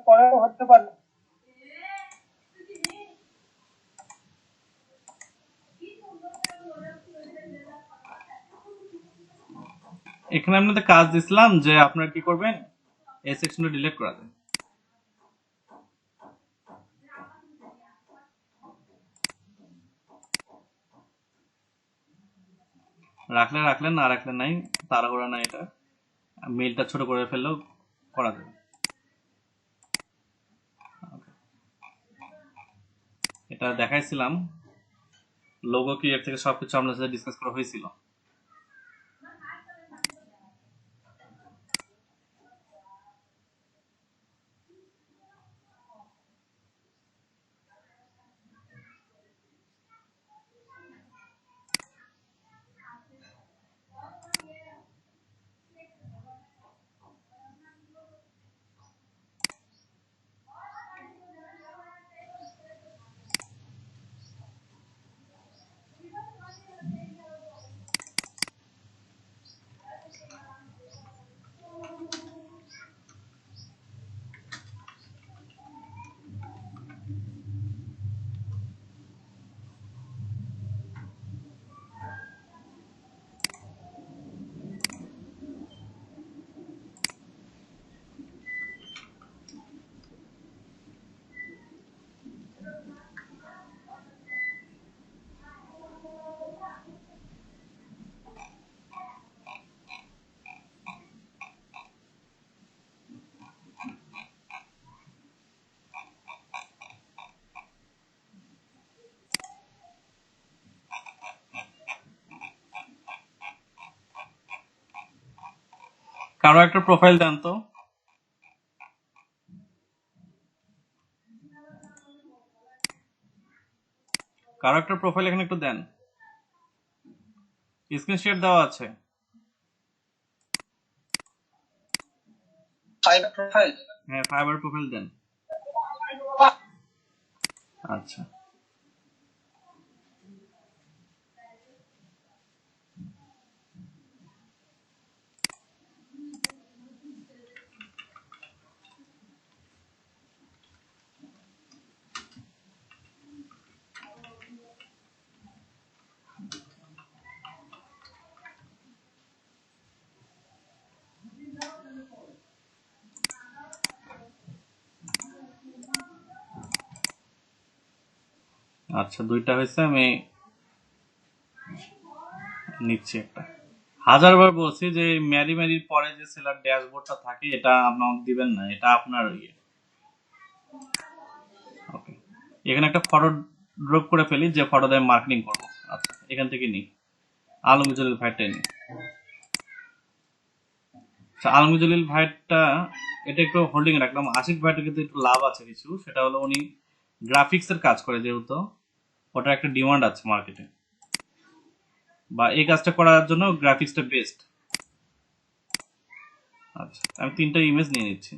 পরেও হতে পারে। এখানে আপনাদের কাজ দিছিলাম যে আপনারা কি করবেন, এই সেকশনটা ডিলিট করে দেন। রাখলে রাখলেন, না রাখলে নাই, তাড়াহুড়া নাই। এটা মেইলটা ছোট করে ফেললেও করা যাবে। এটা দেখাইছিলাম, লোগো ক্রিয়েট থেকে সবকিছু আপনার সাথে ডিসকাস করা হয়েছিল। কারো একটা প্রোফাইল দেন তো। কারো একটা প্রোফাইল এখানে একটু দেন, স্ক্রিন শেয়ার দেওয়া আছে। হ্যাঁ, ফাইবার প্রোফাইল দেন। আচ্ছা, আচ্ছা, দুইটা হয়েছে, আমি নিচ্ছি একটা। হাজারবার বলছি যে ম্যারি ম্যারির পরে যে সেলার ড্যাশবোর্ডটা থাকে এটা আমাকে দিবেন না, এটা আপনার ইয়ে। ওকে, এখানে একটা ফটো ড্রপ করে ফেলি, যে ফটো দিয়ে মার্কেটিং করবো। আচ্ছা, এখান থেকে নিই, আলমগীর ভাইটাই নিই। আচ্ছা, আলমগীর ভাইটা এটা একটু হোল্ডিং এ রাখলাম। আশিক ভাইটা কিন্তু একটু লাভ আছে কিছু, সেটা হলো উনি গ্রাফিক্স এর কাজ করে, যেহেতু ওটার একটা ডিমান্ড আছে মার্কেটে, বা এই কাজটা করার জন্য গ্রাফিক্সটা বেস্ট। আচ্ছা, আমি 3টা ইমেজ নিয়ে নিচ্ছি।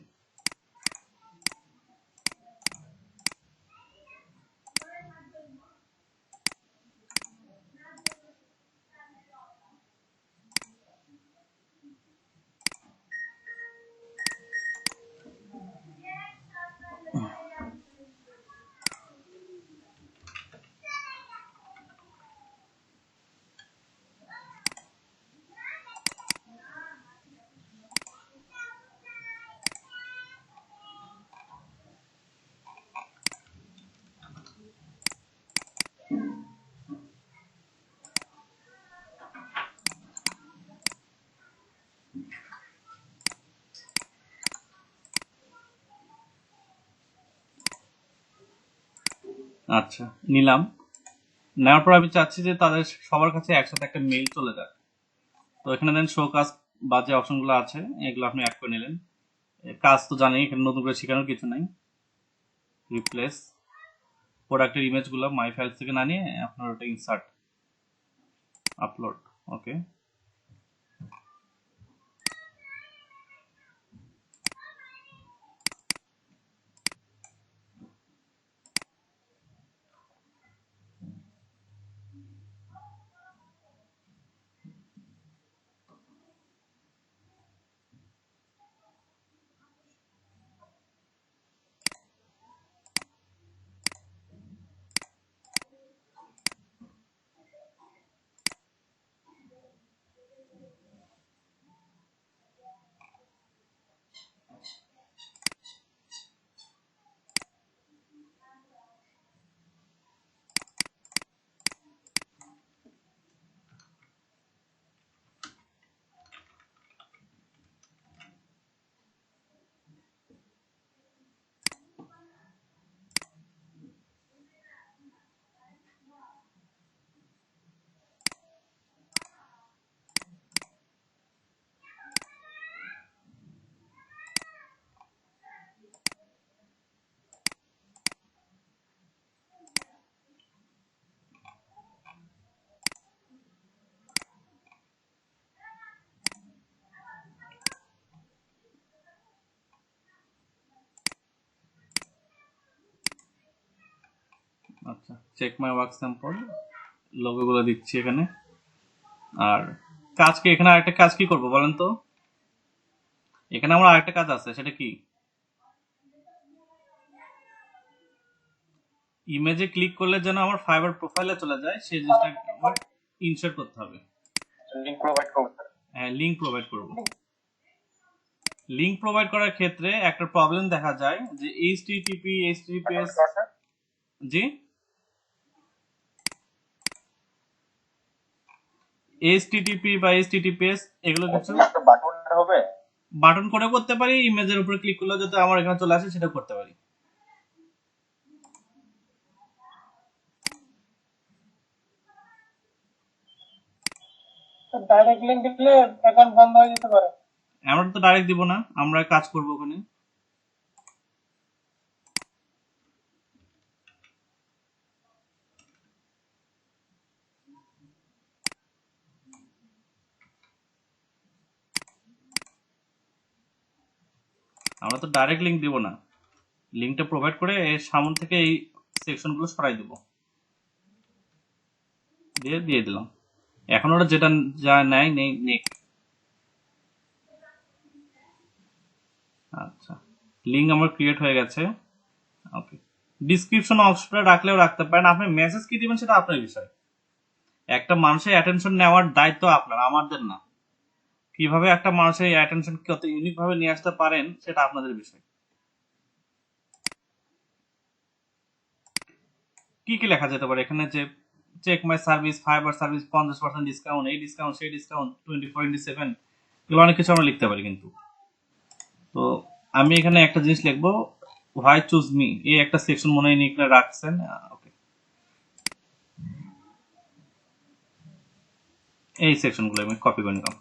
আচ্ছা, নিলাম। নেওয়ার পর আমি চাচ্ছি যে তাদের সবার কাছে একসাথে একটা মেইল চলে যাক। তো এখানে দেন শো কাজ বা যে অপশনগুলো আছে এগুলো আপনি অ্যাড করে নিলেন। কাজ তো জানি, এখানে নতুন করে শেখানোর কিছু নাই। রিপ্লেস প্রোডাক্টের ইমেজগুলো মাই ফাইলস থেকে না নিয়ে আপনার ওটা ইনসার্ট, আপলোড। ওকে, আচ্ছা, চেক মাই ওয়ার্ক স্যাম্পল লোগোগুলো দিচ্ছি এখানে। আর কাজ কি, এখানে আরেকটা কাজ কি করব বলেন তো? এখানে আমার আরেকটা কাজ আছে, সেটা কি? ইমেজে ক্লিক করলে যেন আমার ফাইবার প্রোফাইলে চলে যায়, সেই জিনিসটা আমার ইনসার্ট করতে হবে। লিংক প্রোভাইড করতে। হ্যাঁ, লিংক প্রোভাইড করব। লিংক প্রোভাইড করার ক্ষেত্রে একটা প্রবলেম দেখা যায় যে এইচটিটিপি এইচটিটিপিএস। জি, এইচটিটিপি বা এইচটিটিপিএস এগুলো কিছু একটা বাটন হবে, বাটন করে করতে পারি, ইমেজের উপরে ক্লিক করলে যাতে আমার এখানে চলে আসে সেটা করতে পারি। ডাইরেক্ট লিংক দিলে অ্যাকাউন্ট বন্ধ হয়ে যেতে পারে। আমরা তো ডাইরেক্ট দিব না, আমরা কাজ করব ওখানে। আমরা তো ডাইরেক্ট লিংক দিব না, লিংকটা প্রোভাইড করে এর সামনে থেকে এই সেকশনগুলো সরাই দেব, দিয়ে দিয়ে দিলাম। এখন ওরা যেটা যা নেয় নেই নেক। আচ্ছা, লিংক আমার ক্রিয়েট হয়ে গেছে। ওকে, ডিসক্রিপশন অপশনটা রাখলেও রাখতে পারেন, আপনি মেসেজ কি দিবেন সেটা আপনার বিষয়। একটা মানুষের অ্যাটেনশন নেওয়ার দায়িত্ব আপনার, আমাদের না। কিভাবে একটা মানুষের অ্যাটেনশন কত ইউনিক ভাবে নিয়ে আসতে পারেন সেটা আপনাদের বিষয়। কি কি লেখা যেতে পারে এখানে? যে check my service, fibre service, 50% discount, এই ডিসকাউন্ট সেই ডিসকাউন্ট, 24/7, এগুলো অনেক কিছু আমরা লিখতে পারি। কিন্তু তো আমি এখানে একটা জিনিস লিখবো, হোয়াই চুজ মি, এই একটা সেকশন মনে হয় এখানে রাখছেন। ওকে, এই সেকশনগুলো আমি কপি করে নিলাম।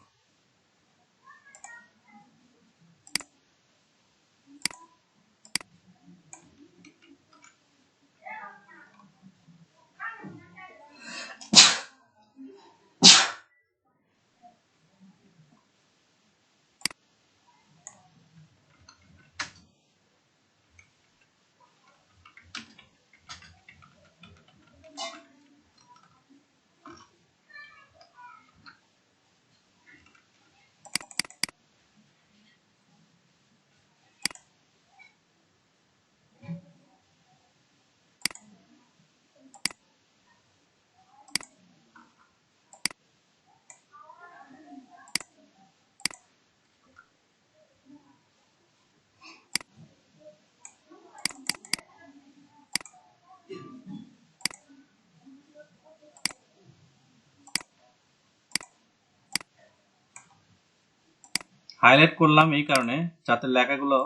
হাইলাইট করলাম এই কারণে যাতে লেখাগুলো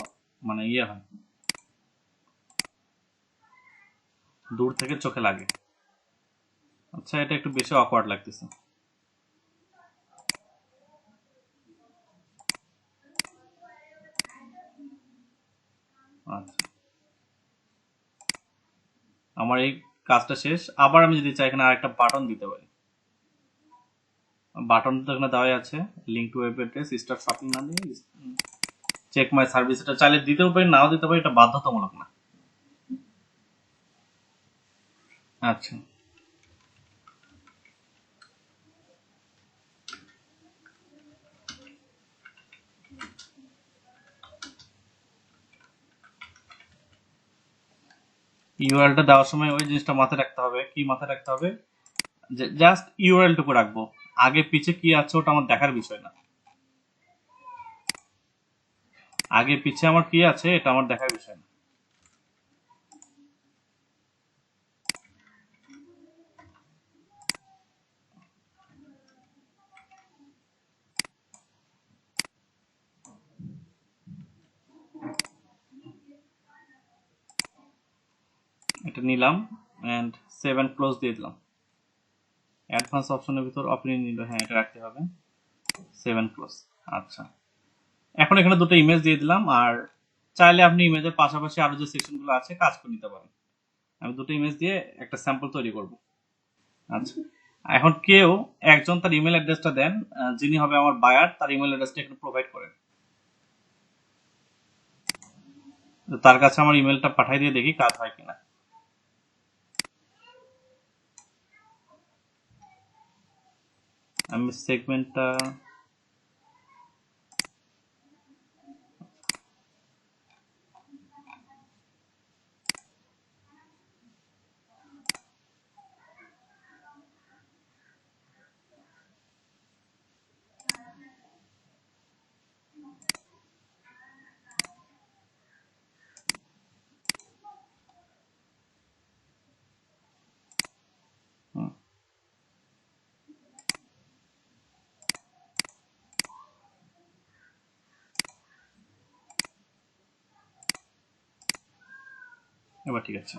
মানে ইয়ে হয়, দূর থেকে চোখে লাগে। আচ্ছা, এটা একটু বেশি অকওয়ার্ড লাগতেছে। আচ্ছা, আমার এই কাজটা শেষ। আবার আমি যদি চাই এখানে আরেকটা বাটন দিতে পারি। বাটন তো এখানে দেওয়াই আছে, link to web address, start shopping না দিয়ে চেক মাই সার্ভিস, এটা চাইলে দিতেও পারি নাও দিতে পারি, এটা বাধ্যতামূলক না। আচ্ছা, ইউআরএলটা দেওয়ার সময় ওই জিনিসটা মাথায় রাখতে হবে। কি মাথায় রাখতে হবে? যে জাস্ট ইউআরএল টুকু রাখবো, আগে পিছে কি আছে ওটা আমার দেখার বিষয় না। আগে পিছে আমার কি আছে এটা আমার দেখার বিষয় না। এটা নিলাম এন্ড সেভ এন্ড ক্লোজ দিয়ে দিলাম। অ্যাডভান্স অপশনের ভিতর অপিনিয়ন নিল, হ্যাঁ এটা রাখতে হবে, সেভ এন্ড ক্লোজ। আচ্ছা, এখন এখানে দুটো ইমেজ দিয়ে দিলাম। আর চাইলে আপনি ইমেজের পাশাপাশি আরো যে সেকশনগুলো আছে কাজ করে নিতে পারেন। আমি দুটো ইমেজ দিয়ে একটা স্যাম্পল তৈরি করব। আচ্ছা, এখন কেউ একজন তার ইমেল অ্যাড্রেসটা দেন, যিনি হবে আমার বায়ার, তার ইমেল অ্যাড্রেসটা এখানে প্রোভাইড করেন। তার কাছে আমার ইমেলটা পাঠিয়ে দিয়ে দেখি কাজ হয় কিনা। আমি সেগমেন্টটা হুম, এবার ঠিক আছে।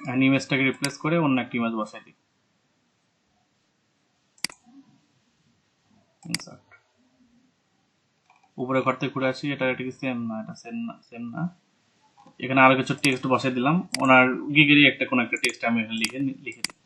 এখন ইমেজটাকে রিপ্লেস করে অন্য একটা ইমেজ বসাই দিই। ইনসার্ট, উপরে ঘর থেকে ঘুরে আসি। এটা কি সেম না? এটা সেম না, সেম না। এখানে আরো কিছু টেক্সট বসাই দিলাম, ওনার গিগেরই একটা কোন একটা টেক্সট আমি এখানে লিখে দিই।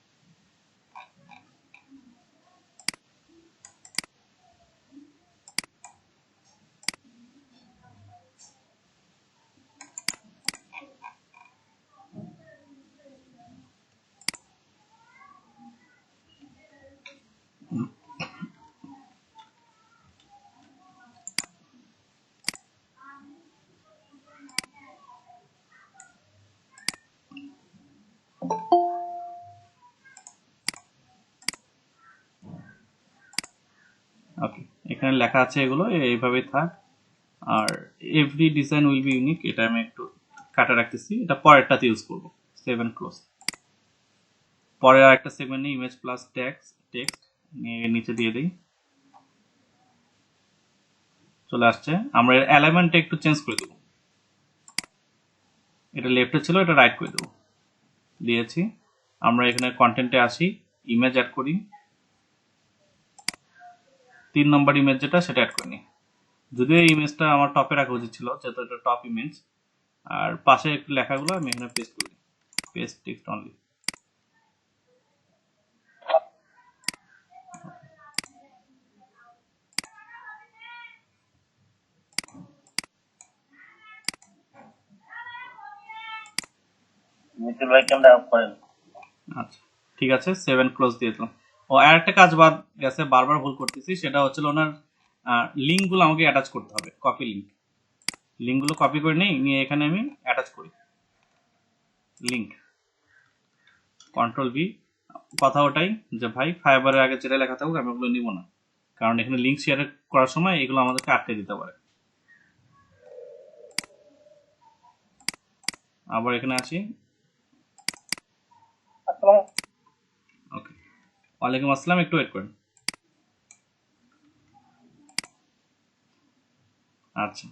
ওকে, এখানে লেখা আছে এগুলো এইভাবেই থাক। আর every design will be unique, এটা আমি একটু কাটা রাখতেছি, এটা পরেরটাতে ইউজ করব। Save and close. পরের আরেকটা সেগমেন্টে ইমেজ প্লাস টেক্সট নিয়ে নিচে দিয়ে দিই, চলে আসছে। আমরা এর অ্যালাইনমেন্টটা একটু চেঞ্জ করে দেবো, এটা লেফটে ছিল, এটা রাইট করে দেবো। দিয়েছি। আমরা এখানে কন্টেন্টে আসি, ইমেজ অ্যাড করি, 3 নম্বর ইমেজ যেটা সেটা অ্যাড করে নিই। যদিও এই ইমেজটা আমার টপে রাখা উচিত ছিল, যেহেতু এটা টপ ইমেজ। আর পাশে একটু লেখাগুলো আমি এখানে পেস্ট করি, পেস্ট টেক্সট অনলি। মিতুল ভাই ক্যামেরা অফ করেন। আচ্ছা ঠিক আছে, 7 ক্লোজ দিয়ে দিলাম। ও আর একটা কাজ বাদ গেছে, বারবার ভুল করতেছি, সেটা হচ্ছিল ওনার লিঙ্কগুলো আমাকে অ্যাটাচ করতে হবে, কপি লিঙ্কগুলো কপি করে নিয়ে এখানে আমি অ্যাটাচ করি লিঙ্ক, কন্ট্রোল ভি। কথা ওটাই যে ভাই ফাইবারের আগে যেটা লেখা থাকুক আমি ওগুলো নিব না, কারণ এখানে লিঙ্ক শেয়ার করার সময় এগুলো আমাদেরকে আটকে দিতে পারে। আবার এখানে আসি, আসসালামু ওকে, ওয়ালাইকুম আসসালাম, একটু ওয়েট করেন। আচ্ছা,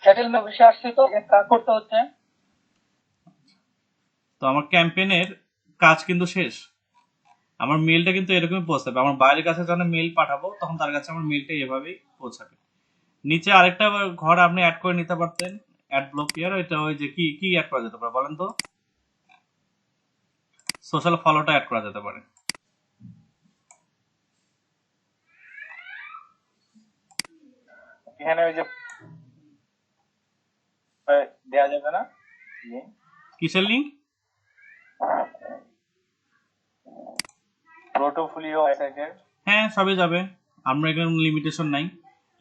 সেটেলমেন্ট অফিসে আসছি, তো কাজ করতে হচ্ছে। তো আমার ক্যাম্পেইনের কাজ কিন্তু শেষ। আমার মেলটা কিন্তু এরকমই পৌঁছাবে, আমার বাইরের কাছে যখন মেল পাঠাবো তখন তার কাছে আমার মেলটা এভাবেই পৌঁছাবে। নিচে আরেকটা ঘর আপনি অ্যাড করে নিতে পারতেন, অ্যাড ব্লক ইয়ার। ওইটা ওই যে কি কি অ্যাড করা যেতে পারে বলেন তো? সোশ্যাল ফলোটা অ্যাড করা যেতে পারে। এখানে ওই যে দেয়া যাবে না কিসের লিঙ্ক? পোর্টফোলিও অ্যাটাচের। হ্যাঁ, সবই যাবে, আমরা এখানে লিমিটেশন নাই।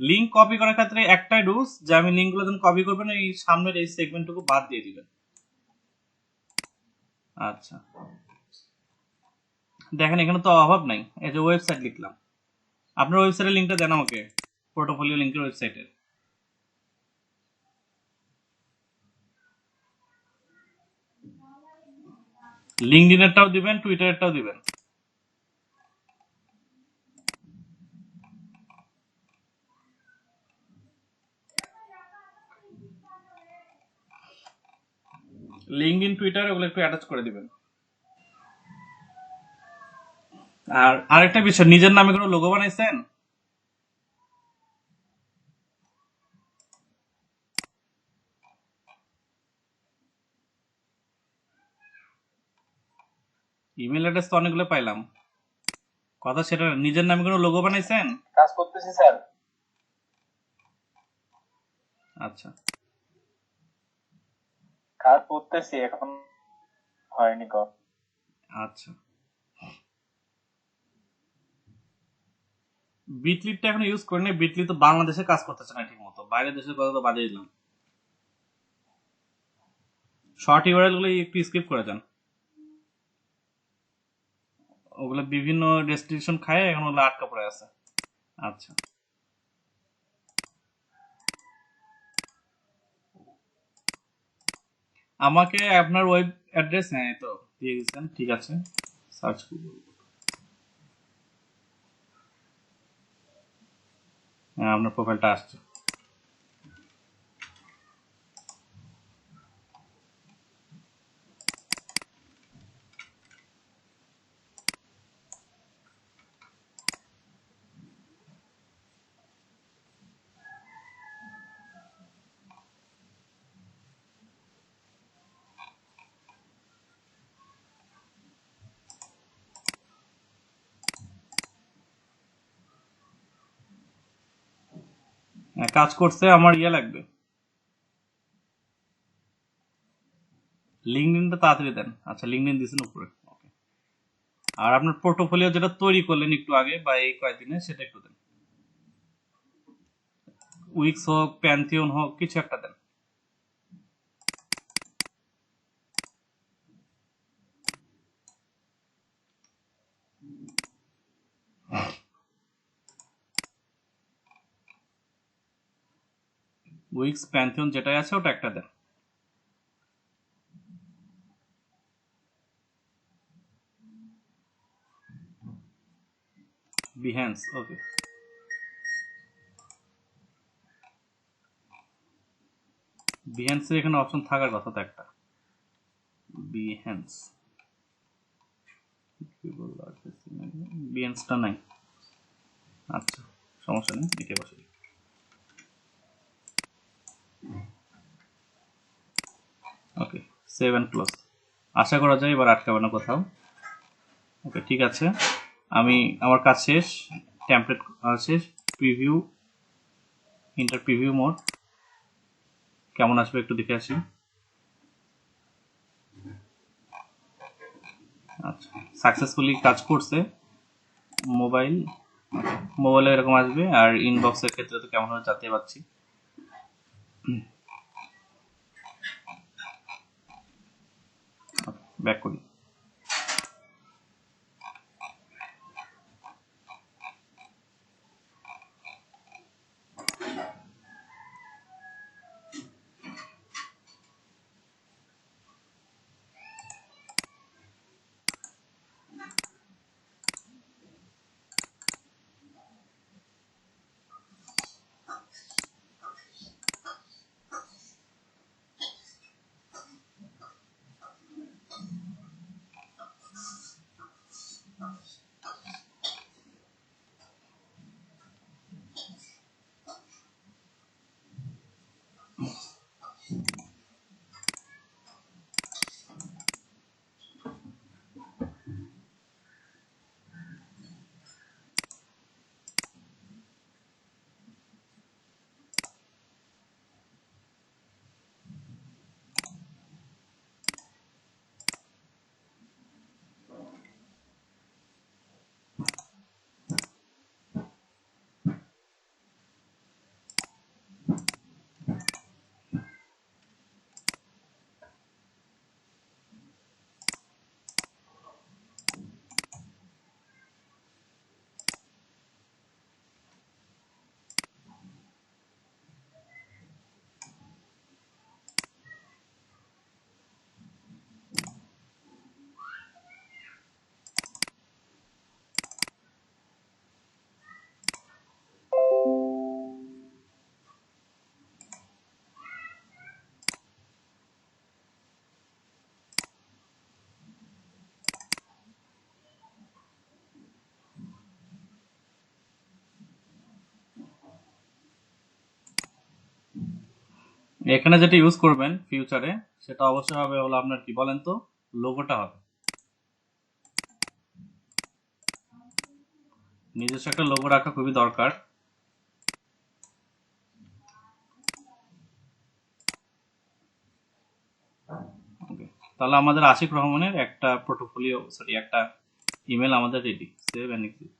লিঙ্ক কপি করার ক্ষেত্রে একটাই রুলস, যে আমি লিঙ্কগুলো যখন কপি করবেন এই সামনের এই সেগমেন্টটুকু বাদ দিয়ে দিবেন। আচ্ছা, দেখেন এখানে তো অভাব নাই, এই যে ওয়েবসাইট লিখলাম, আপনার ওয়েবসাইটের লিঙ্কটা দেন আমাকে, পোর্টফোলিও লিঙ্কের ওয়েবসাইটের। লিঙ্কডিনেরটাও দিবেন, টুইটারেরটাও দিবেন। লিঙ্কডিন, টুইটার ওগুলো একটু অ্যাটাচ করে দিবেন। আর আরেকটা বিষয়, নিজের নামে কোনো লোগো বানাইছেন? ইমেল অ্যাড্রেস তো অনেকগুলো পাইলাম, কথা সেটা না, নিজের নামে কোনো লোগো বানাইছেন? কাজ করতেছি স্যার। আচ্ছা কাজ করতেছি এখন, হয়নি কর। আচ্ছা, বিটলিটটা এখন ইউজ করিনি। বিটলি তো বাংলাদেশে কাজ করতেছে না ঠিক মতো, বাইরের দেশের কথা তো বাদে দিলাম। শর্ট ইউআরএল গুলো একটু স্কিপ করে যান, ওগুলো বিভিন্ন রেস্ট্রিকশন খায়, এখন ওগুলো আটকা পড়ে আছে। আচ্ছা, আমাকে আপনার ওয়েব অ্যাড্রেস হ্যাঁ তো দিয়ে দিয়েছেন, ঠিক আছে। সার্চ করব, হ্যাঁ আপনার প্রোফাইলটা আসছে। হ্যাঁ, কাজ করছে। আমার ইয়ে লাগবে, লিঙ্কডইনটা তাড়াতাড়ি দেন। আচ্ছা, লিঙ্কডইন দিয়েছেন উপরে, ওকে। আর আপনার পোর্টফোলিও যেটা তৈরি করলেন একটু আগে বা এই কয়েকদিনে, সেটা একটু দেন। উইক্স হোক, প্যান্থিয়ন হোক, কিছু একটা দেন। উইক্স, প্যান্থিয়ন যেটাই আছে ওটা একটা দেন। বিহ্যান্স, ওকে। বিহ্যান্সের এখানে অপশন থাকার কথা তো একটা, বিহ্যান্স। বিহ্যান্সটা নাই, আচ্ছা সমস্যা নেই, এটাই বসে দিই। ওকে, সেভ অ্যান্ড ক্লোজ। আশা করা যায় এবার আটকাবে না কোথাও। ওকে, ঠিক আছে, আমি আমার কাজ শেষ, টেমপ্লেট শেষ, প্রিভিউ, ইন্টার প্রিভিউ মোড কেমন আসবে একটু দেখে আসি। আচ্ছা, সাকসেসফুলি কাজ করছে। মোবাইল, মোবাইলে এরকম আসবে, আর ইনবক্সের ক্ষেত্রে তো কেমন হবে জানতে পারছি। ব্যাক করি। এখানে যেটা ইউজ করবেন ফিউচারে, সেটা অবশ্যই হবে হলো আপনার, কি বলেন তো, লোগোটা হবে নিজস্ব একটা লোগো রাখা খুবই দরকার। তাহলে আমাদের আশিক রহমানের একটা পোর্টফোলিও সরি একটা ইমেল আমাদের রেডি। Save and exit.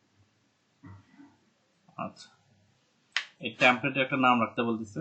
আচ্ছা, এই টেমপ্লেটে একটা নাম রাখতে বলতেছে।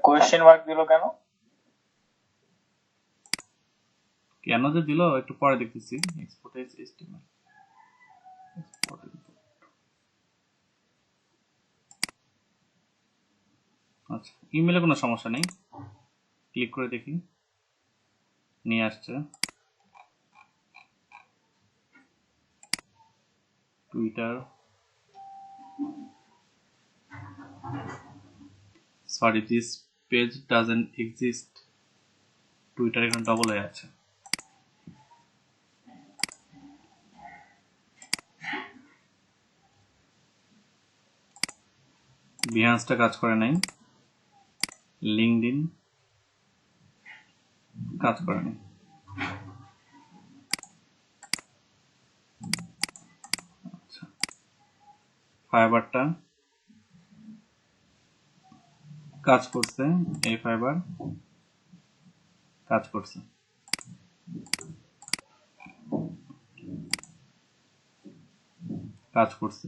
কোয়েশ্চেন মার্ক দিল কেন? কেন যে দিল একটু পরে দেখতেছি। Export S HTML export. আচ্ছা, ইমেলে কোনো সমস্যা নেই, ক্লিক করে দেখি, নিয়ে আসছে। Twitter, sorry this page doesn't exist. Twitter এখানে ডবল হয়ে আছে। বিহান্সটা কাজ করে নাই, লিঙ্কডইন কাজ করে নাই। আচ্ছা, ফাইবারটা কাজ করছে, এই ফাইবার কাজ করছে। কাজ করছে।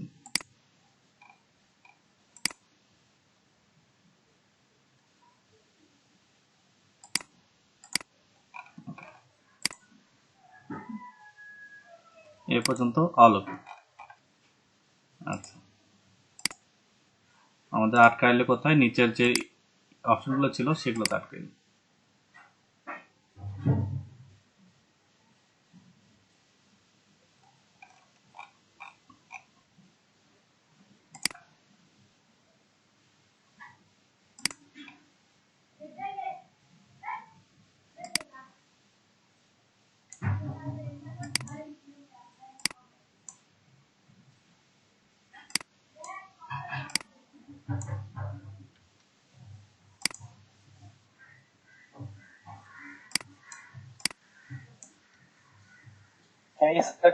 এ পর্যন্ত অল ওকে। আচ্ছা, আমাদের আটকাইলে কোথায়? নিচের যে অপশনগুলো ছিল সেগুলোতে আটকাইল।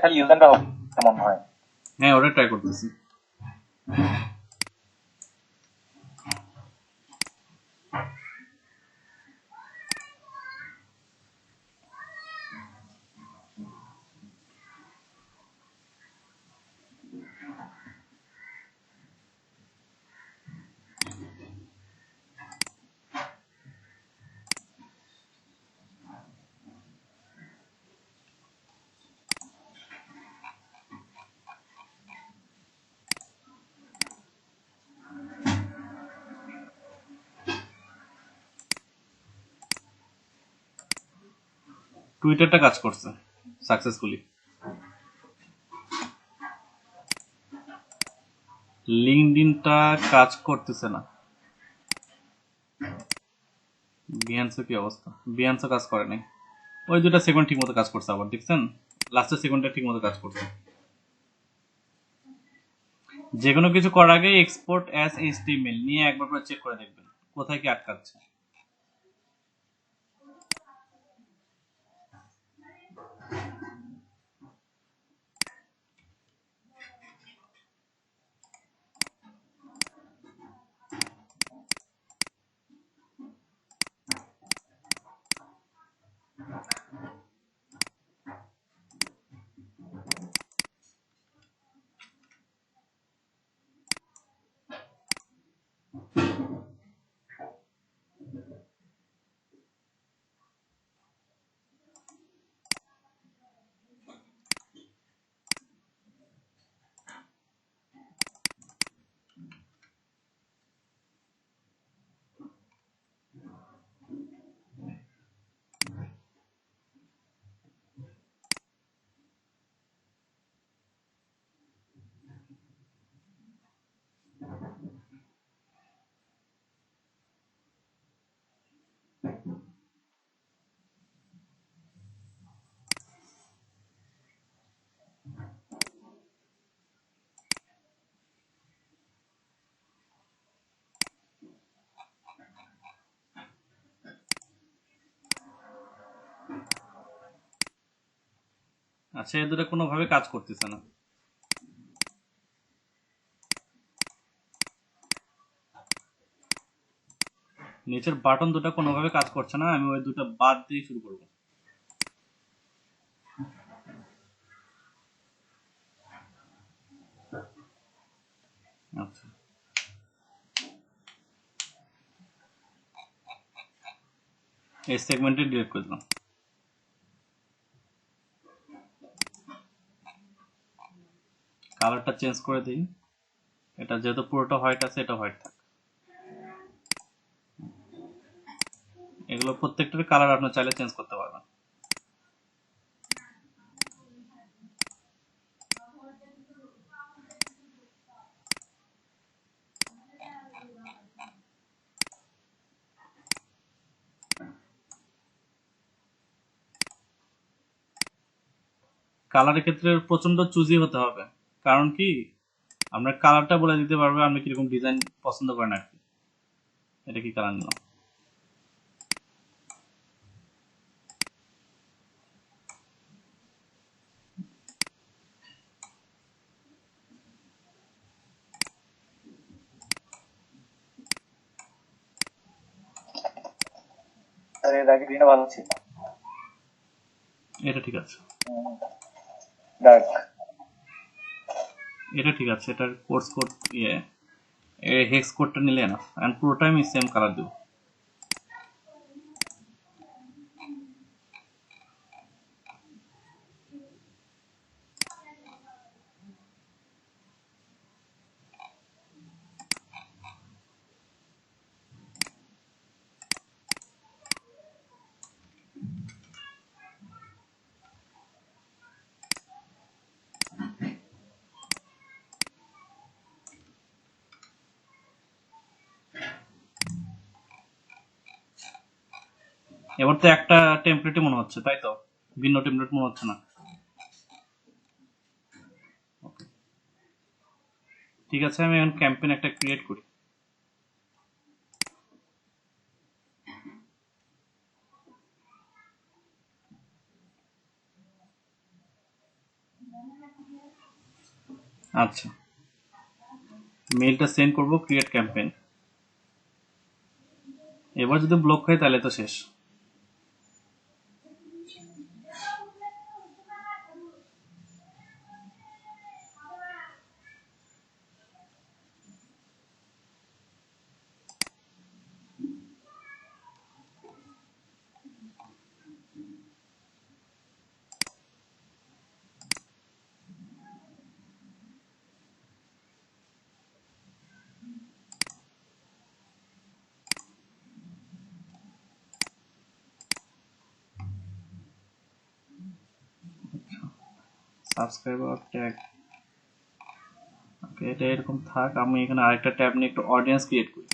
খালি ইউজারটা হবে কেমন হয়? হ্যাঁ, ওটা ট্রাই করতেছি। টুইটারটা কাজ করছে সাকসেসফুলি। লিঙ্কডইনটা কাজ করতেছে না। বিহান্সের কি অবস্থা? বিহান্সও কাজ করে নাই। ওই দুটা সেকেন্ড ঠিক মতো কাজ করছে, আবার দেখছেন লাস্টের সেকেন্ডটা ঠিক মতো কাজ করছে। যে কোনো কিছু করার আগে এক্সপোর্ট অ্যাজ এইচটিএমএল নিয়ে একবার করে চেক করে দেখবেন কোথায় কি আটকাচ্ছে। আচ্ছা, এই দুটো কোনোভাবে কাজ করতেছে না। নিচের বাটন দুটো কোনোভাবে কাজ করছে না, আমি ওই দুটো বাদ দিয়ে শুরু করব। আচ্ছা, এই সেগমেন্টে ডিলিট করে দিলাম। কালারটা চেঞ্জ করে দিই, এটা যেহেতু পুরোটা হোয়াইট আছে, এটা হোয়াইট থাক। এগুলো প্রত্যেকটার কালার আপনি চাইলে চেঞ্জ করতে পারবেন। কালারের ক্ষেত্রে প্রচন্ড চুজি হতে হবে, কারণ কি আপনার কালারটা বলে দিতে পারবে আপনি কিরকম ডিজাইন পছন্দ করেন আর কি। এটা কি কালার নিলাম? আরে এর আগে গ্রিনটা ভালো ছিল। এটা ঠিক আছে, ডার্ক। এটা ঠিক আছে। এটার কোর্স কোড ইয়ে হেক্স কোডটা নিলে না, এন্ড পুরোটাই আমি সেম কালার দেব। এবার তো একটা টেমপ্লেটই মনে হচ্ছে, তাই তো? ভিন্ন টেমপ্লেট মনে হচ্ছে না। Okay, ঠিক আছে, আমি এখন ক্যাম্পেইন একটা ক্রিয়েট করি। আচ্ছা, মেইলটা সেন্ড করব, ক্রিয়েট ক্যাম্পেইন। এবার যদি ব্লক হয় তাহলে তো শেষ। সাবস্ক্রাইবার ট্যাগ, ওকে, এটা এরকম থাক। আমি এখানে আরেকটা ট্যাব নিয়ে একটু অডিয়েন্স ক্রিয়েট করি।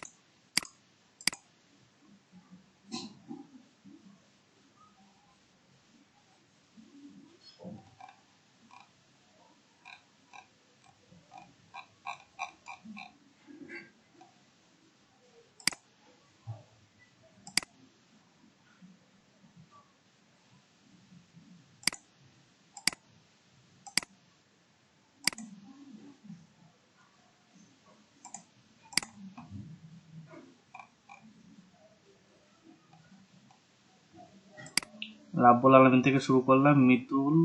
রাব্বুল আলমিন থেকে শুরু করলাম, মিতুল।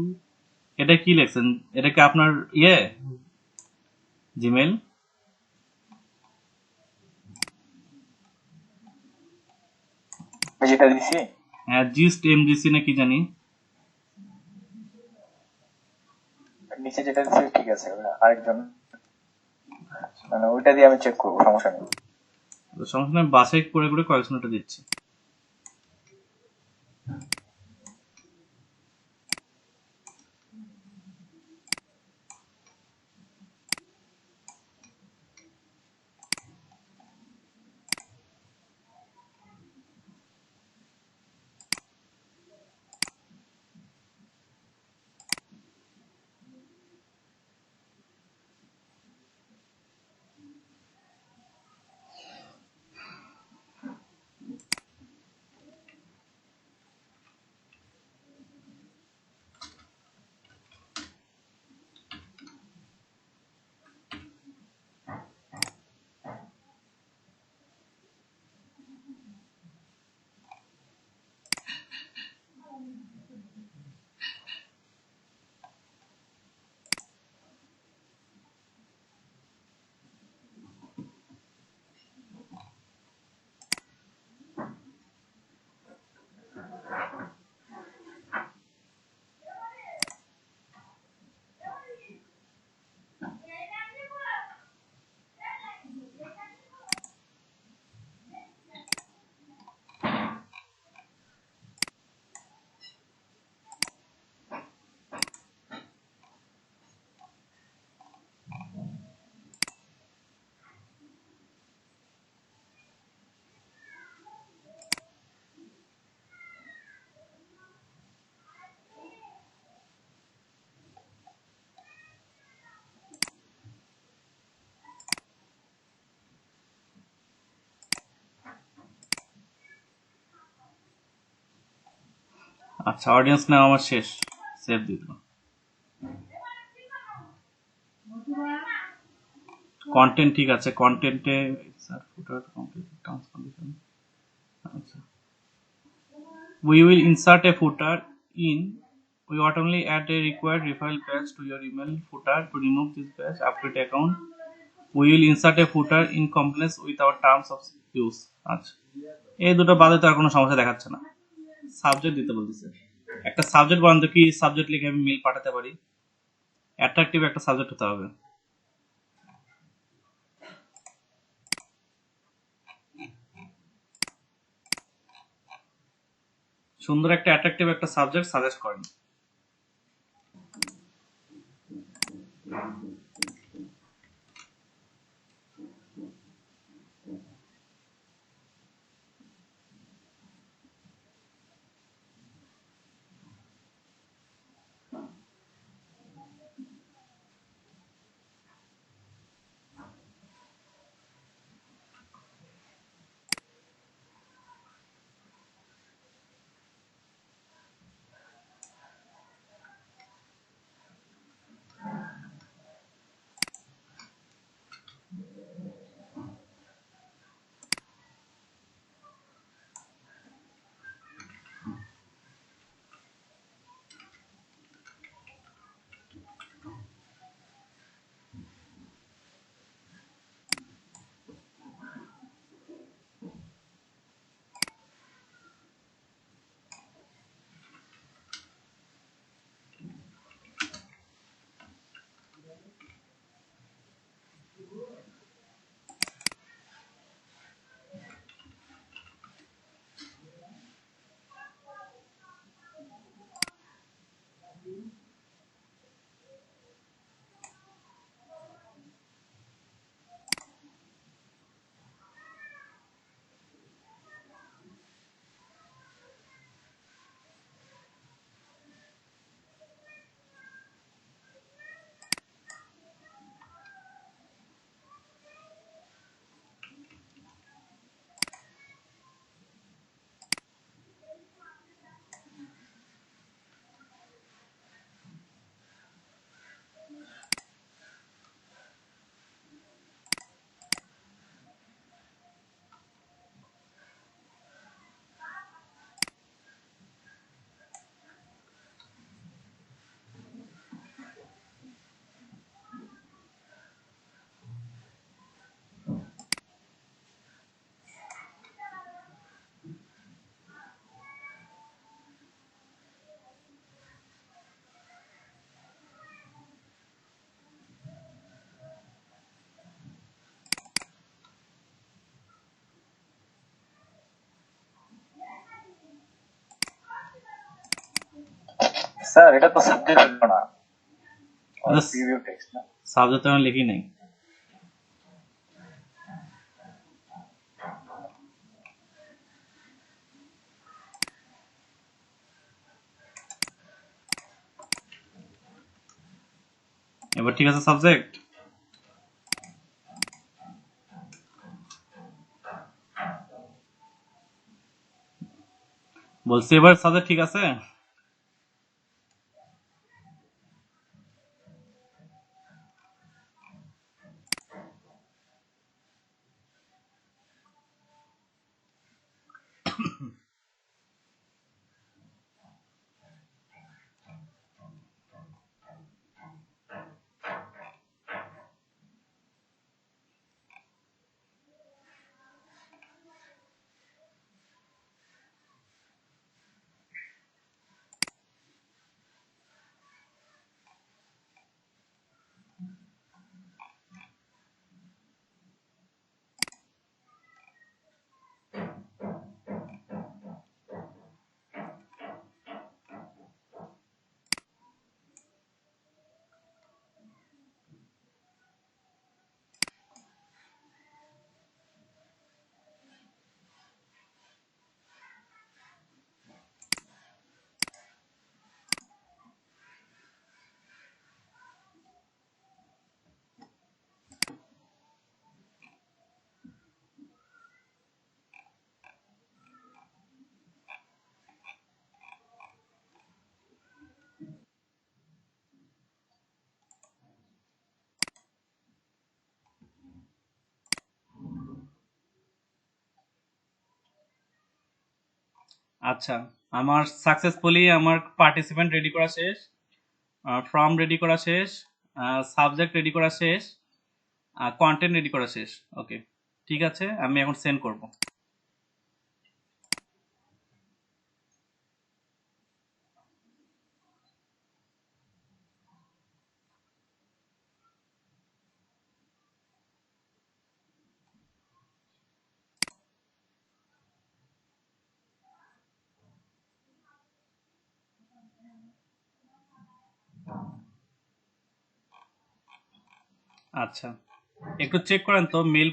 এটা কি লেখছেন? এটা কি আপনার ইয়ে জিমেল? যেটা দিছি হ্যাঁ, জিস্ট এমজিসি না কি জানি। নিচে যেটা দিছি ঠিক আছে, আরেকজন মানে ওইটা দিয়ে আমি চেক করবো, সমস্যা নেই। তো সমস্যা নেই, বাছাই করে করে কয়েকজনটা দিচ্ছি। আচ্ছা, অডিয়েন্স নাম আমার শেষ, সেভ দিল। কন্টেন্ট ঠিক আছে, কন্টেন্টে আচ্ছা, we will insert a footer in. We not only add a required referral page to your email footer. To remove this page update account, we will insert a footer in compliance with our terms of use. আচ্ছা, এই দুটো বাদে তো আর কোনো সমস্যা দেখাচ্ছে না। Subject দিতে বলতেছে, একটা সাবজেক্ট বানান তো, কি সাবজেক্ট লিখে আমি মেল পাঠাতে পারি? অ্যাট্রাকটিভ একটা সাবজেক্ট হতে হবে। সুন্দর একটা অ্যাট্রাকটিভ একটা সাবজেক্ট সাজেস্ট করেন। স্যার এটা তো সাবজেক্ট হলো না, প্রিভিউ টেক্সট না। সাবজেক্ট আমি লিখি নাই। এবার ঠিক আছে সাবজেক্ট? বলছি এবার সাবজেক্ট ঠিক আছে? আচ্ছা, আমার সাকসেসফুলি আমার পার্টিসিপেন্ট রেডি করা শেষ, ফর্ম রেডি করা শেষ, সাবজেক্ট রেডি করা শেষ, কন্টেন্ট রেডি করা শেষ। ওকে, ঠিক আছে, আমি এখন সেন্ড করব। আচ্ছা, একটু চেক করেন তো মেল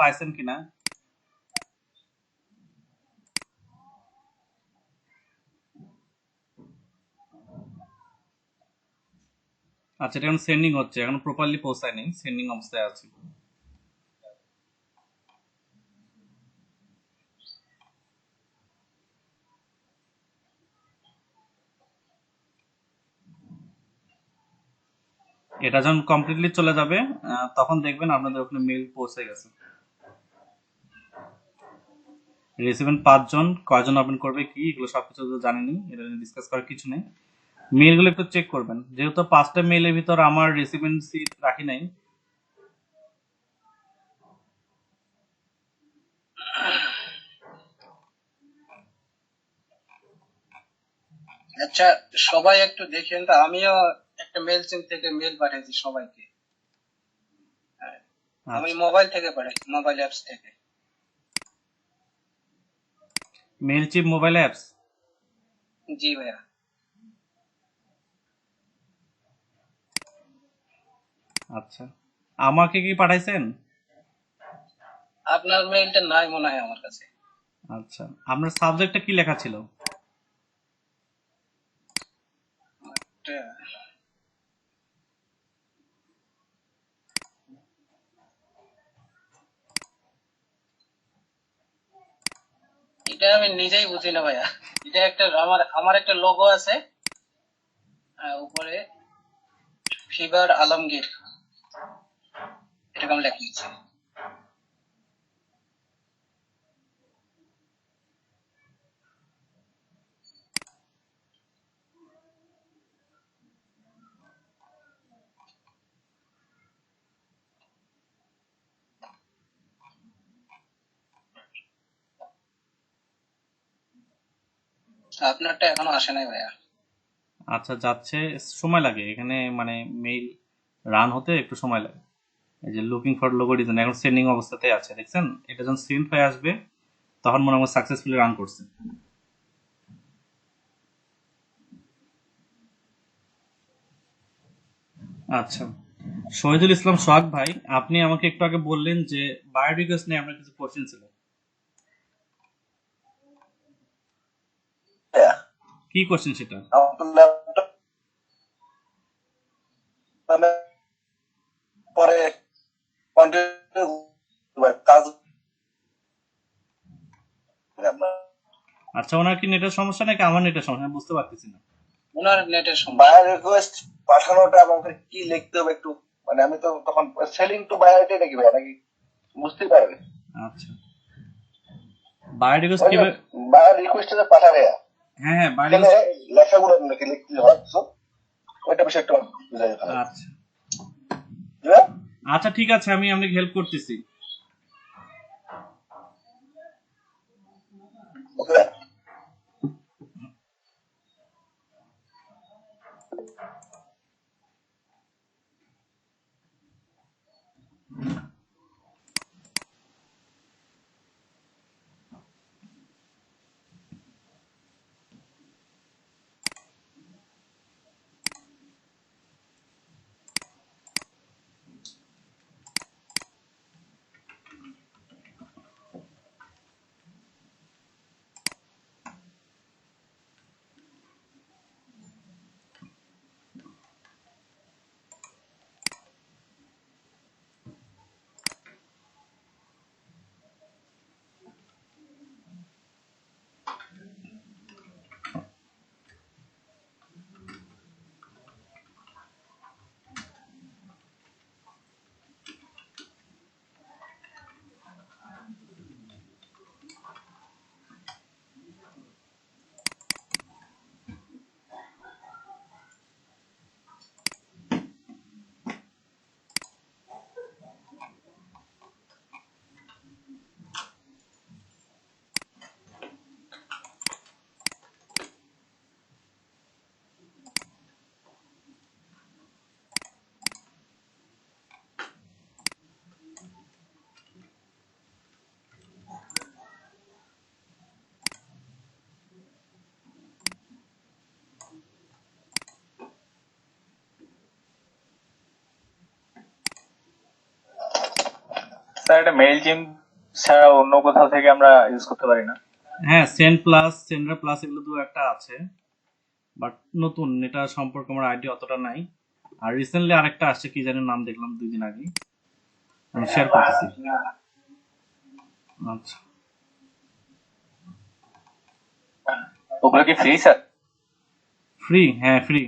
পাইছেন কিনা। আচ্ছা, এটা এখন সেন্ডিং হচ্ছে, এখন প্রপারলি পৌঁছায়নি, সেন্ডিং অবস্থায় আছে। এটা যখন কমপ্লিটলি চলে যাবে তখন দেখবেন আপনাদের ওখানে মেল পৌঁছে গেছে। রেসিপেন্ট 5 জন, কয়জন ওপেন করবে কি এগুলো সবকিছু তো জানেনি, এটা ডিসকাস করার কিছু নেই। মেলগুলো একটু চেক করবেন, যেহেতু 5টা মেলের ভিতর আমার রেসিপেন্ট সিট রাখি নাই। আচ্ছা, সবাই একটু দেখেন তো, আমিও একটা মেল সিম থেকে মেল পাঠিয়েছি সবাইকে। হ্যাঁ, আমি আচ্ছা, মোবাইল থেকে পাঠাইছি, মোবাইল অ্যাপস থেকে। Mailchimp mobile apps. জি ভাইয়া। আচ্ছা, আমাকে কি পাঠাইছেন? আপনার মেইলটা নাই মনে হয় আমার কাছে। আচ্ছা, আপনার সাবজেক্টটা কি লেখা ছিল? এটা এটা আমি নিজেই বুঝি না ভাইয়া। এটা একটা আমার আমার একটা লোগো আছে, উপরে ফিবার আলমগীর এরকম লেখা আছে। আপনারটা এখনো আসে নাই ভাইয়া। আচ্ছা, যাচ্ছে, সময় লাগে এখানে, মানে মেইল রান হতে একটু সময় লাগে। এই যে লুকিং ফর লোগো ডিজাইন এখন সেন্ডিং অবস্থাতে আছে, দেখছেন? এটা যখন সেন্ড হয়ে আসবে তখন মনে হয় সাকসেসফুলি রান করছে। আচ্ছা, শহীদুল ইসলাম সোহাগ ভাই, আপনি আমাকে একটু আগে বললেন যে বায়োডিগ্যাস নিয়ে আপনার কিছু কোশ্চেন ছিল, হ্যাঁ, কি কোশ্চেন সেটা? আমার তো ল্যাপটপ পরে কন্টিনিউ কাজ আপনার আচ্ছা, ওনার কি নেটের সমস্যা নাকি আমার নেটের সমস্যা, আমি বুঝতে পারতেছি না। ওনার নেটের সমস্যা। বায়ার রিকোয়েস্ট পাঠানোটা আমাকে কি লিখতে হবে একটু, মানে আমি তো তখন সেলিং টু বায়ার এটাই নাকি ভাই, নাকি বুঝতে পারবে? আচ্ছা, বায়োডিগ্যাস ওই যে কিভাবে? বায়ার রিকোয়েস্ট পাঠাবে, হ্যাঁ হ্যাঁ, এখানে বায়োডিগ্যাস। লেখাগুলো নাকি লিখতে হয়, so ওইটা বিষয়ে একটু বুঝাই দিতে হবে। আচ্ছা বুঝলে? আচ্ছা, ঠিক আছে, আমি আপনাকে হেল্প করতেছি। ওকে। স্যার এটা মেইল জিম ছাড়া অন্য কোথাও থেকে আমরা ইউজ করতে পারি না? হ্যাঁ, সেন্ড প্লাস, সেন্ডার প্লাস এগুলো দু একটা আছে, বাট নতুন, এটা সম্পর্কে আমার আইডিয়া অতটা নাই। আর রিসেন্টলি আরেকটা আসছে, কি জানি নাম, দেখলাম 2 দিন আগে, আমি শেয়ার করতেছি। আচ্ছা, ওগুলো কি ফ্রি স্যার? ফ্রি, হ্যাঁ ফ্রি।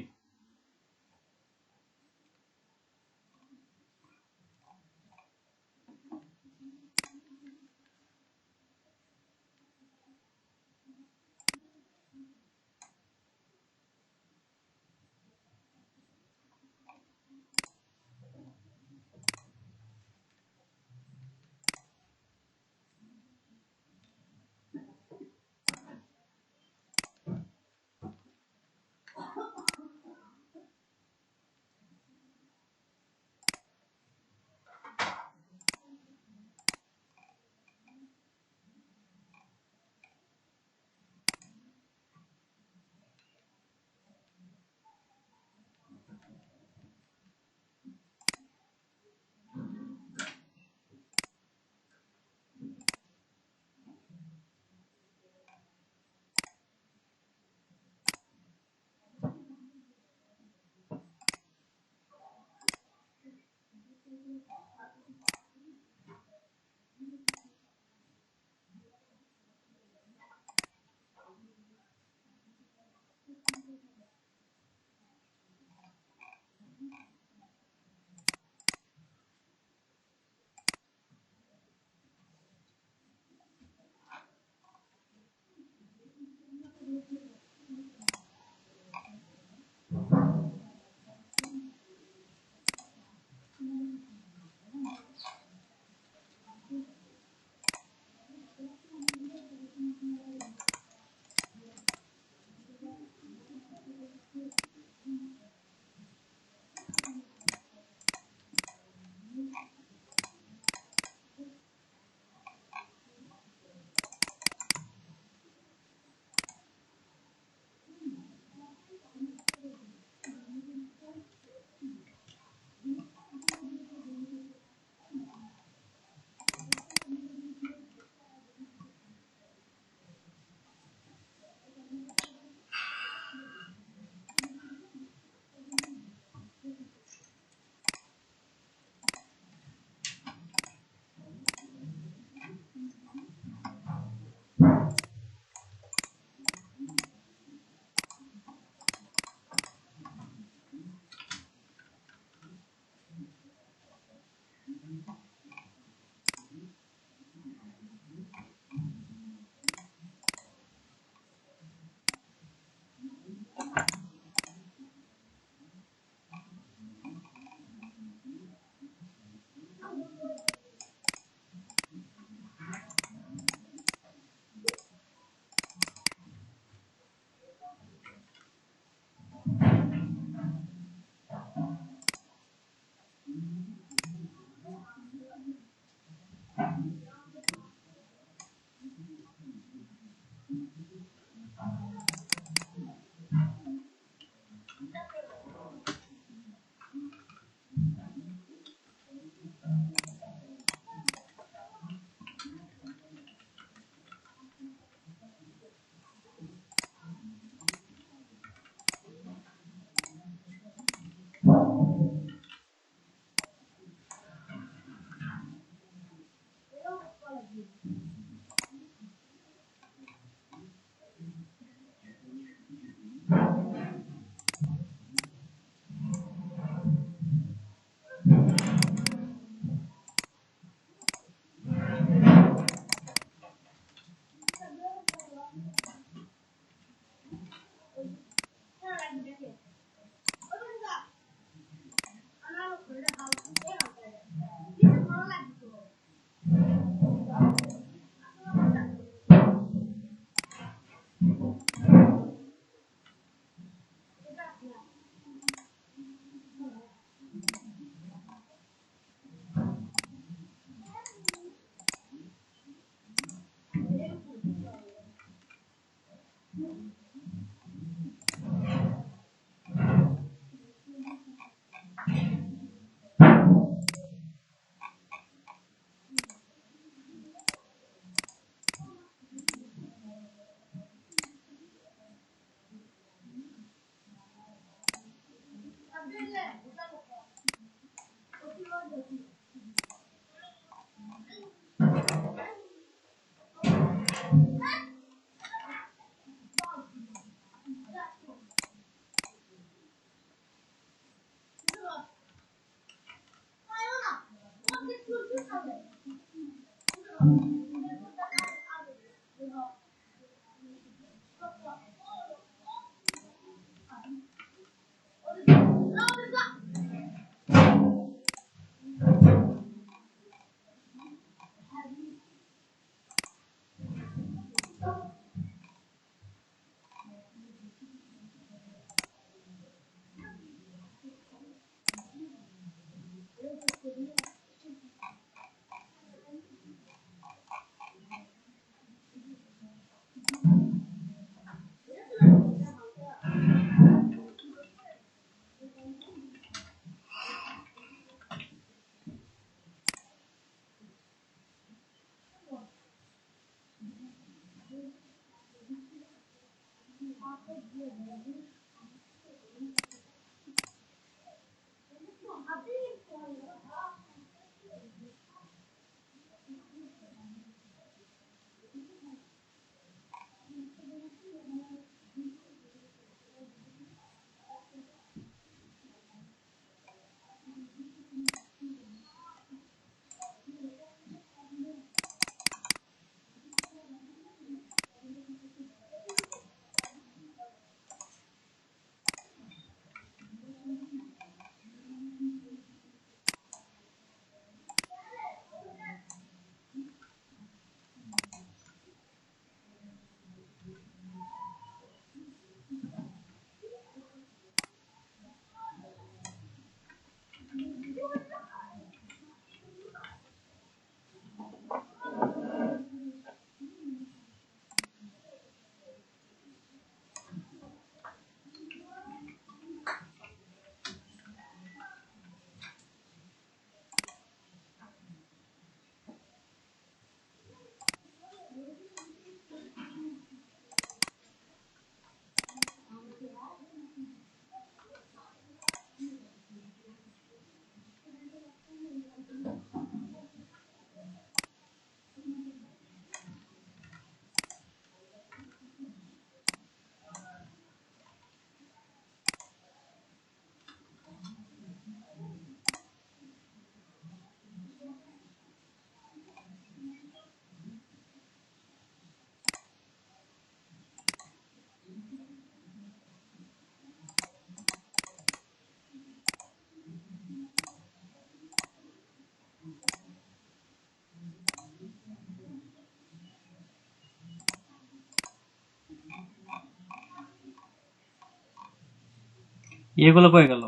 এগুলো কয়ে গেল?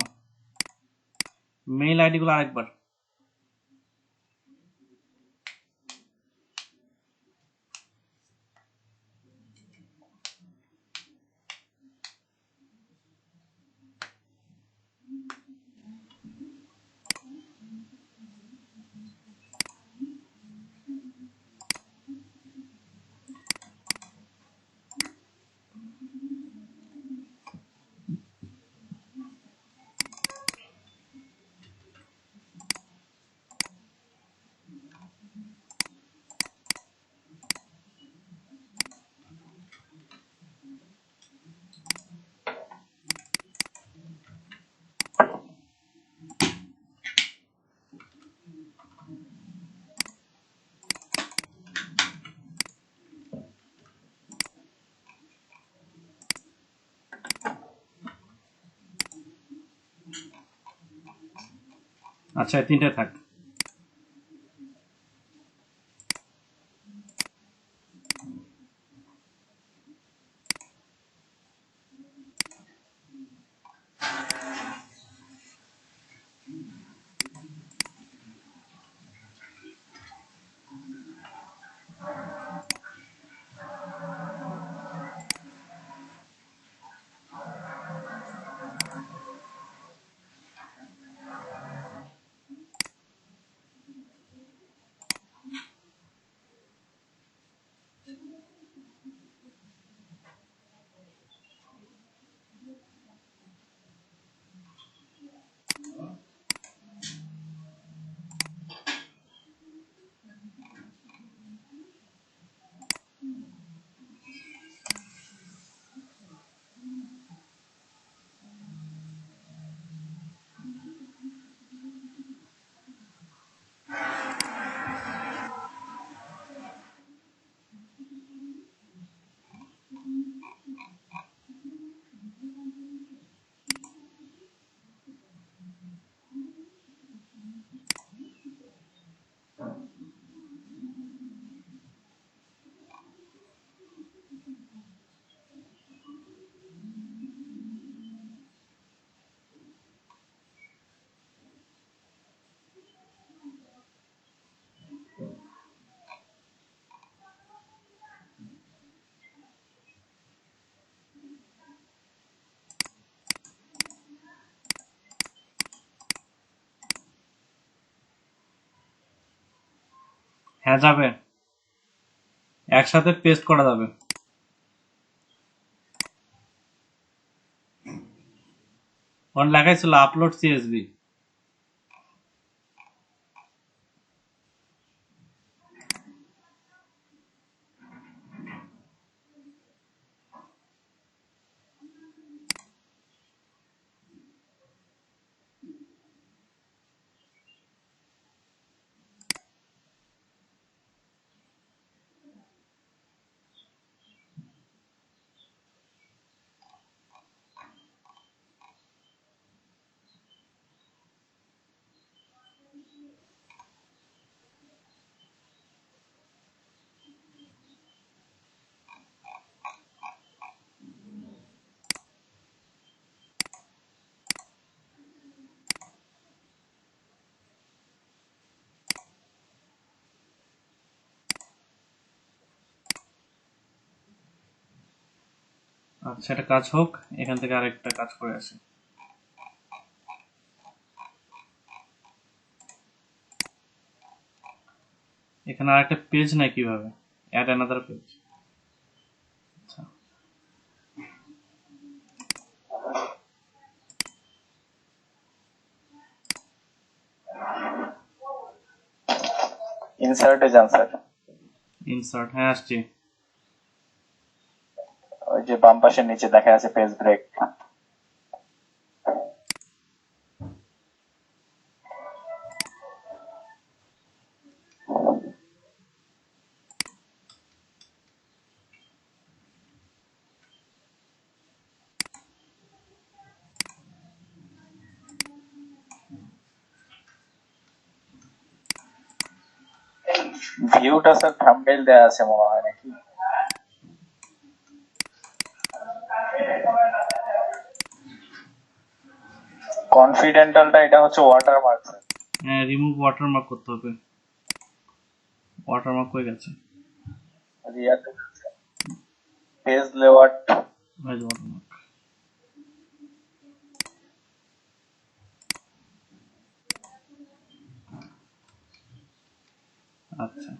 মেইল আইডি গুলো আরেকবার। আচ্ছা, তিনটে থাক। হ্যাঁ যাবে, একসাথে পেস্ট করা যাবে। ওখানে লেখাই ছিল আপলোড সিএসভি। আচ্ছা, একটা কাজ হোক, এখান থেকে আরেকটা কাজ করে আসি। এখানে আরেকটা পেজ নাই কিভাবে? Add another page. আচ্ছা, ইনসার্টে যান স্যার, ইনসার্ট, হ্যাঁ আসছি। ওই যে বাম পাশের নিচে দেখা আছে পেজ ব্রেক। ভিউটা স্যার থাম্বনেইল দেয়া আছে মনে হয় নাকি? কনফিডেন্টালটা এটা হচ্ছে ওয়াটারমার্ক স্যার। হ্যাঁ, রিমুভ ওয়াটারমার্ক করতে হবে। ওয়াটারমার্ক হয়ে গেছে। ইয়াতে পেজ লেআউট। ওই যে ওয়াটারমার্ক। আচ্ছা,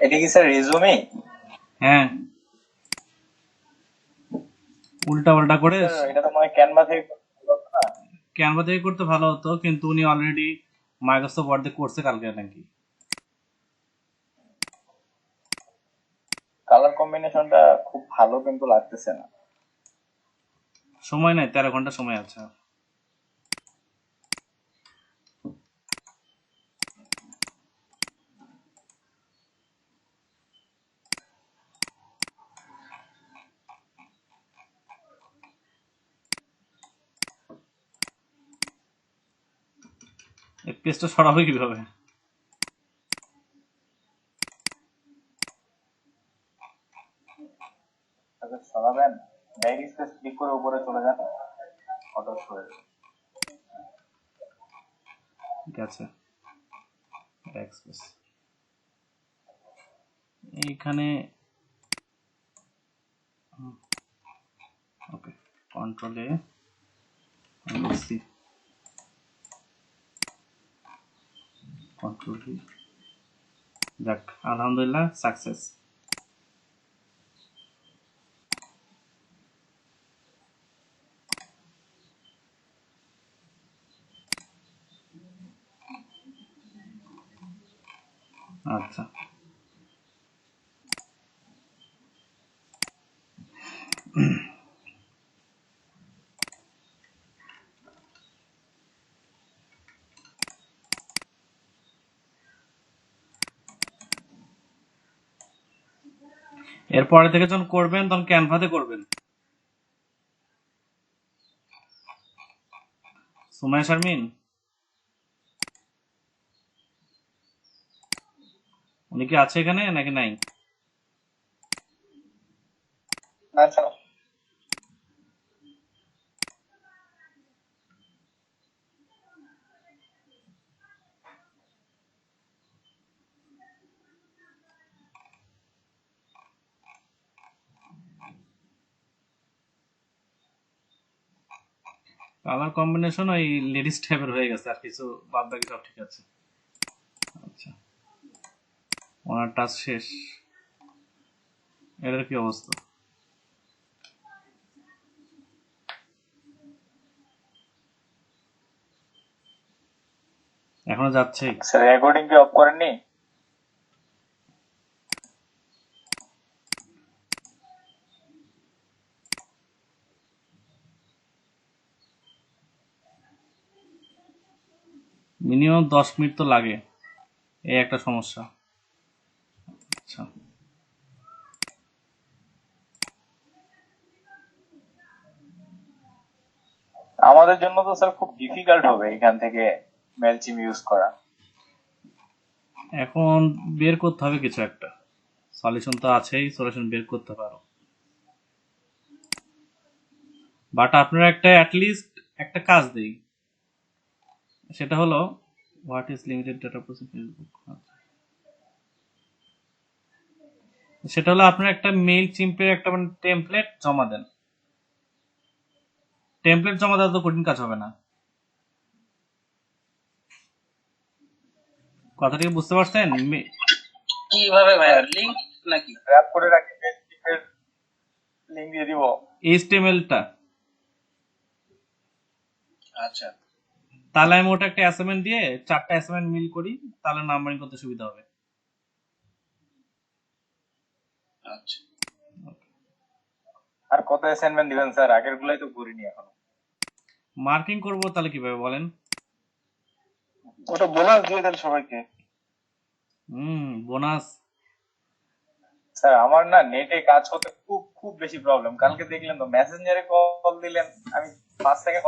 এটা কি স্যার রিজুমি? হ্যাঁ, উল্টা পাল্টা করে স্যার এটা তো মনে হয় ক্যানভা থেকে করতে হতো না? ক্যানভা থেকে করতে ভালো হতো, কিন্তু উনি অলরেডি মাইক্রোসফট ওয়ার্ড দিয়ে করছে কালকে নাকি। কালার কম্বিনেশনটা খুব ভালো কিন্তু লাগতেছে না। সময় নাই, 13 ঘন্টা সময় আছে। এই পেজটা সরাবে কিভাবে? আচ্ছা সরাবেন, ব্যাক স্পেস ক্লিক করে উপরে চলে যান, অটো সরে যাবে। ঠিক আছে, ব্যাকস্পেস এইখানে। ওকে, কন্ট্রোল এ, সি, কন্ট্রোল ভি। যাক, আলহামদুলিল্লাহ সাকসেস। আচ্ছা, এরপরে থেকে যখন করবেন তখন ক্যানভাতে করবেন। সুমাইয়া শারমিন, উনি কি আছে এখানে নাকি নাই? আচ্ছা, কালার কম্বিনেশন ওই লেডিস টাইপের হয়ে গেছে, আর কিছু বাদ বাকি সব ঠিক আছে। আচ্ছা, ওনার টাচ শেষ। এটার কি অবস্থা? এখনো যাচ্ছে? স্যার রেকর্ডিং কি অফ করেননি? মিনিমাম 10 মিনিট তো লাগে, এই একটা সমস্যা। আচ্ছা, আমাদের জন্য তো স্যার খুব ডিফিকাল্ট হবে এখান থেকে মেলচিম ইউজ করা। এখন বের করতে হবে কিছু একটা সলিউশন, তো আছেই, সলিউশন বের করতে পারো। বাট আপনারা একটা অ্যাটলিস্ট একটা কাজ দেই, সেটা হলো what is limited data process Facebook. সেটা হলো আপনার একটা মেইল চিম্পের একটা মানে টেমপ্লেট জমা দেন। টেমপ্লেট জমা দেওয়া তো কঠিন কাজ হবে না। কথাটা কি বুঝতে পারছেন? কিভাবে ভাইয়া, লিংক নাকি? র‍্যাপ করে রাখি, মেলচিমের লিংক দিয়ে দিব। এইচটিএমএলটা, আচ্ছা তাহলে আমি ওটা একটা অ্যাসাইনমেন্ট দিয়ে 4টা অ্যাসাইনমেন্ট মিল করি, তাহলে নাম্বারিং করতে সুবিধা হবে। আচ্ছা। আর কত অ্যাসাইনমেন্ট দিবেন স্যার? আগের গুলাই তো করিনি এখনো। মার্কিং করব তাহলে কিভাবে বলেন? ওটা বোনাস দিয়ে দেন সবাইকে। বোনাস। স্যার আমার না নেটে কাজ করতে খুব খুব বেশি প্রবলেম। কালকে দেখলেন তো, মেসেঞ্জারে কল দিলেন, আমি 5 সেকেন্ড